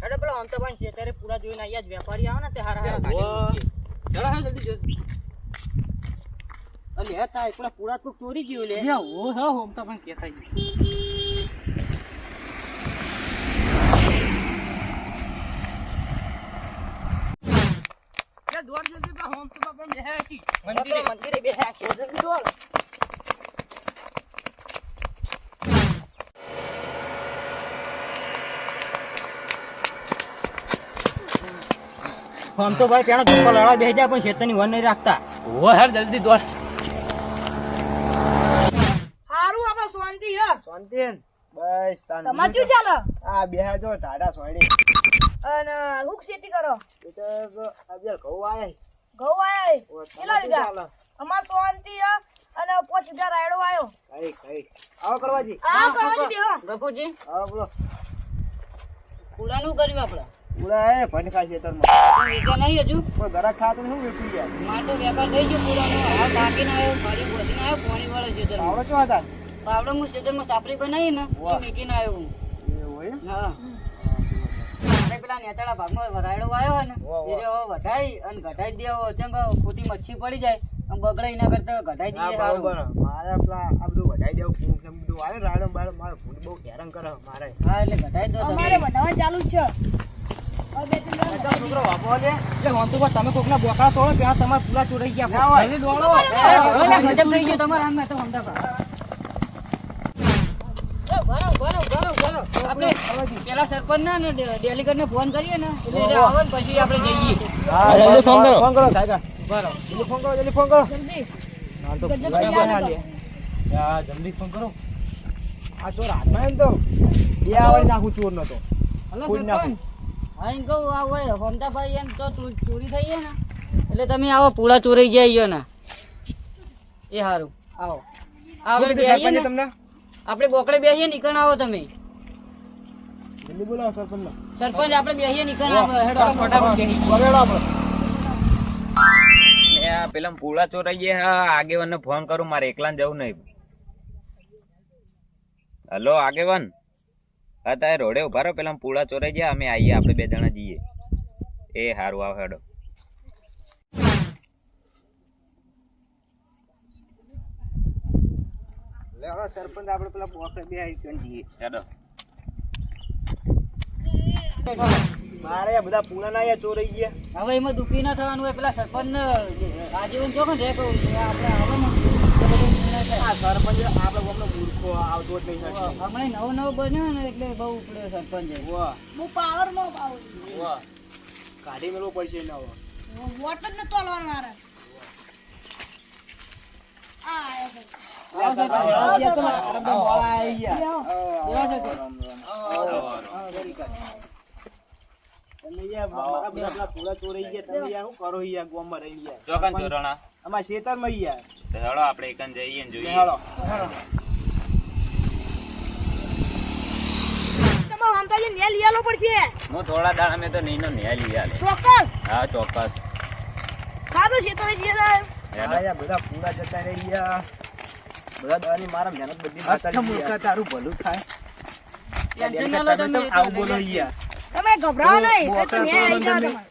અરે પેલો આમ તો પણ ખેતરે પૂરા જોઈને આયા જ વેપારી આવે ને તે હારા હારા કાઢી ચલો હા જલ્દી જલ્દી અલે હતા એકલા પૂરા તો ચોરી ગયો લે ઓ હા હોમ તો પણ કેતા લે દોડ જલ્દી બા હોમ તો પણ બેહ્યા છી મંદિરે બેહ્યા છે જલ્દી દોડ हम तो भाई पेड़ा धक्का लड़ा बेह जाए पण शेतनी वन नहीं રાખતા ઓ યાર જલ્દી દોડ હારું આપણો શાંતિ હે શાંતિ બસ તમાર શું ચાલે આ બેહા જો ટાડા સોયડી અને હુક ખેતી કરો એ તો અબિયાર ઘઉં આયા ઘઉં આયા કેટલા વીઘા અમાર શાંતિ હે અને 5 વીઘા રાયડો આયો કઈ આવો કરવાજી આ કરવાજી બેહો ગફુજી આવો બોલો કુડાનું કર્યું આપણે પૂરા હે ભણકા ખેતરમાં વેચા નહીં હજુ કોઈ ઘરાક ખાતું નહીં વેચી ગયા માર તો વેપાર થઈ ગયો પૂરાનો આ બાકીને આવ્યો ફરી બોધીને આવ્યો પાણી વાળો ખેતર આવડો ચો હતા પાવડો હું ખેતરમાં સાપરી બનાવી ને એ મેકીને આવ્યો હું એવું હે હા અરે પેલા નેતાળા ભાગમાં વરાયડો આવ્યો ને એ હવે વધાઈ અને ઘટાઈ દેવો ચમ ખોટી મચ્છી પડી જાય અને બગડાઈ ના કરતા ઘટાઈ દઈએ સારું મારે પેલા આ બધું વધાઈ દેવું કેમ બધું આવે રાડો બાડો મારે ભૂલ બહુ હેરાન કરે મારે હા એટલે ઘટાઈ દો અમારે બનાવવા ચાલુ જ છે હવે બે ત્રણ છોકરો વાપો છે એટલે હું તો બસ તમે કોકના બોકડા તોડો ત્યાં તમારે પૂરા ચોરાઈ ગયા જલ્દી દોડો ગજબ થઈ ગયો તમારા હાથમાં તો હમણાં આપણે પેલા સરપંચ ને ડેલીગેટ ને ફોન કરીએ ને એટલે આવે ને પછી આપણે જઈએ હા જલ્દી ફોન કરો કાકા બરાબર જલ્દી ફોન કરો જલ્દી ના તો ગજબ પૂરા તૈયાર બના હતો. લે યા જલ્દી ફોન કરો આ ચોર હાથમાં એમ તો બે આવડી નાખું ચોર નતો હલો કોઈ સરપંચ હા એમ કહું આ હોય હમદાભાઈ એમ તો ચોરી થઈ છે ને એટલે તમે આવો પૂરા ચોરાઈ જાય ને એ સારું આવો આપણે બેસીએ ને તમને આપણે બોકડે બેસીએ નીકળ આવો તમે જલ્દી બોલાવો સરપંચ સરપંચ આપણે બેસીએ નીકળ આવો હેડો ફટાફટ બેસી બોલેડો આપણે પેલા પૂળા ચોરાઈ ગયા આગેવાન ને ફોન કરું મારે એકલા જવું નહીં હલો આગેવાન અત્યારે રોડે ઉભા રહો પેલા પૂળા ચોરાઈ ગયા અમે આવીએ આપણે બે જણા જઈએ એ હારું આવ હેડો સરપંચ આપણે પેલા બોકડે બે આવી જઈએ હેડો મારે આ બધા પૂણા ના ચોરાઈ ગયા હવે એમાં દુખી ના થવાનું હોય પેલા સરપંચ ને આજીવન જો ને આપણે આવે ને આ સરપંચ આપણે ગામનો મૂર્ખો આવતો જ નહીં નથી. હમણાં નવો બન્યો ને એટલે બહુ ઉપડ્યો સરપંચ વાહ બહુ પાવરમાં પાવર વાહ કાઢી મેળવો પડશે નવો વોટ જ ન તોલવાનો મારે આ આયો છે. ચોકન ચોરણા અમારા ખેતરમાં યાર તો હેડો આપણે એકન જઈએ ને જોઈએ તમારે આમ તો જે નેલ યાલો પડશે હું થોડા દાડા મેં તો નહીં નેલી આલે ચોક્કસ હા ચોક્કસ ખાધો છે તો જે બધા પૂરા જતા રહી ગયા બધા દાવાની મારા મહેનત બધી તારું ભલું થાય ટેન્શન ના લો તમે આવું બોલો યાર તમે ગભરાવો નહીં એ તો ન્યાય આવી જાવ તમારે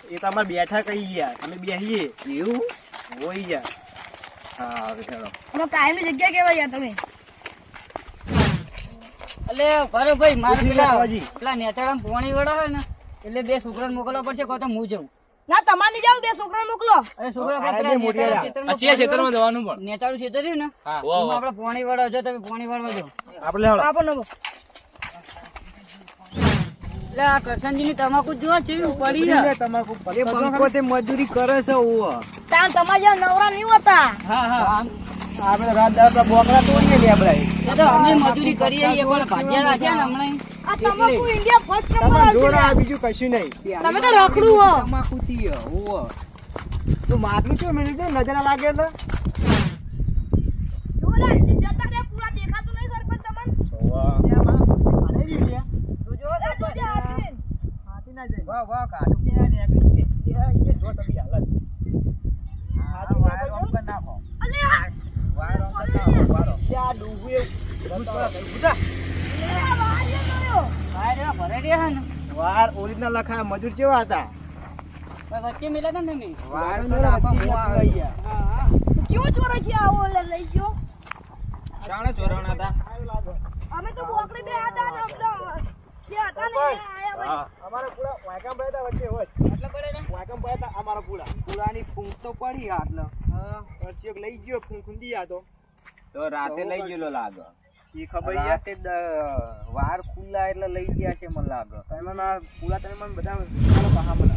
એ તો અમારે બેઠા કઈ યાર અમે બેહીએ એવું હોય યાર હા હવે ચાલો એનો કાયમની જગ્યા કેવાય યાર તમે એટલે બરો ભાઈ મારે પૂછી લો પેલા બાવાજી. નેચાળામાં પોણી વડા હોય ને એટલે બે છોકરાને મોકલવા પડશે કહો તો હું જઉં ના તમારે નહીં જાવ બે છોકરા મોકલો અરે છોકરા અરે પેલા બે મોટી નેચાળા ખેતરમાં જવાનું પણ નેચાળું ખેતર રહ્યું ને એમાં આપણે પોણી વડા જો તમે પોણી વાળવા જાઓ આપણે લેવડો આપો નવો એટલે આ કરશનજીની તમાકુ જો ચેવી પડી ને તમાકુ મજૂરી કરે છે તાણ તમારે જેવા નવરા નહીં હોતા હા હા આપણે રાત દાડા બોકડા તોડીએ લે આપણે એ તો અમે મજૂરી કરીએ છીએ પણ ભાજ્યા છે ને હમણાં આ તમાકુ ઇન્ડિયા ફર્સ્ટ નંબર તમારે આવશે જોડા યાર. બીજું કશું નહીં તમે તો રખડું હો તું માટલું છે મિનિટ નજર લાગે એટલે જોડા જતા રે પૂરા દેખાતું નહીં સરપંચ તમને જોજે હાથીને. હાથી ના જાય વાહ વાહ કાઢું કે ને આગળ એ જો તમે હાલત હાથી વાયર ઓફ કર નાખો અલે આ વાયર ઓફ કર નાખો વારો યા ડૂબે બુધા આ વાળીએ કર્યો. હા રે ભરે રહ્યા ને વાર ઓરિજિનલ લખાયા મજૂર કેવા હતા ભાઈ વચ્ચે મિલા હતા ને તમે વાર તો આપા મોવા આવી ગયા હા હા તો કેવો ચોરો છે આવો લઈ ગયો ચાણે ચોરાણા હતા અમે તો બોકડી બે હતા ને જે હતા ને એ આયા ભાઈ હા અમારા પૂરા વાયકામ ભાઈ હતા વચ્ચે હોય આટલા પડે ને વાયકામ ભાઈ હતા અમારા પૂરાની ફૂંક તો પડી આટલે હા વચ્ચે એક લઈ ગયો ખૂંદી આ તો રાતે લઈ ગયેલો લાગે એ ખબર રાતે વાર ખુલ્લા એટલે લઈ ગયા છે મને લાગે તમે પૂરા તમે મને બધા પાહા મને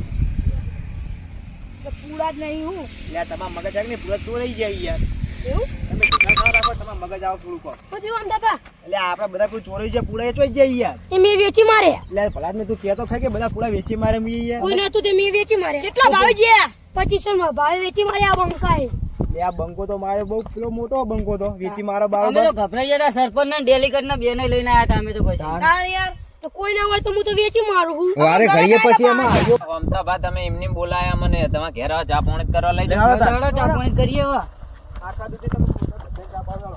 તો પૂરા જ નહીં હું યાર તમારા મગજ આવે ને પૂરા ચોરાઈ ગયા યાર એવું તમે ભેગા ના રાખો તમારા મગજ આવો થોડું કહો પછી આમ દાદા એટલે આપડે બધા કોઈ ચોરાઈ જાય પૂરા એ ચોઈ જાય યાર એ મેં વેચી મારે એટલે ભલા ને તું કહેતો ખરી કે બધા પૂરા વેચી મારે મી યાર કોઈ નતું તે મેં વેચી મારે કેટલા ભાવે છે 2500 માં ભાવે વેચી મારે આ બંકાએ એટલે આ બંકો તો મારે બહુ પેલો મોટો બંકો તો વેચી મારો અમે બારોબર તો ગભરાઈ ગયા હતા સરપંચ ને ડેલીગેટ ના બેને લઈને આયા હતા અમે તો પછી તાર યાર તો કોઈ ના હોય તો હું તો વેચી મારું હું વારે ઘડીએ પછી એમાં આવ્યો અમતા બા તમે એમને બોલાયા મને તમે ઘેર આવો, ચા પાણી કરવા લઈ જાઓ. લેવાડો તાર. ચાલો ચા પાણી કરીએ હવે આખા દૂધી તમે બધા ચા પાડો.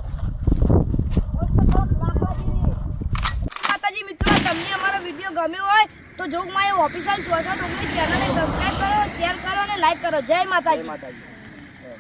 માતાજી મિત્રો તમને અમારો વિડીયો ગમ્યો હોય તો જોગમાયા ઓફિશિયલ 64 ચેનલને સબસ્ક્રાઇબ કરો, શેર કરો અને લાઈક કરો. જય માતાજી. માતાજી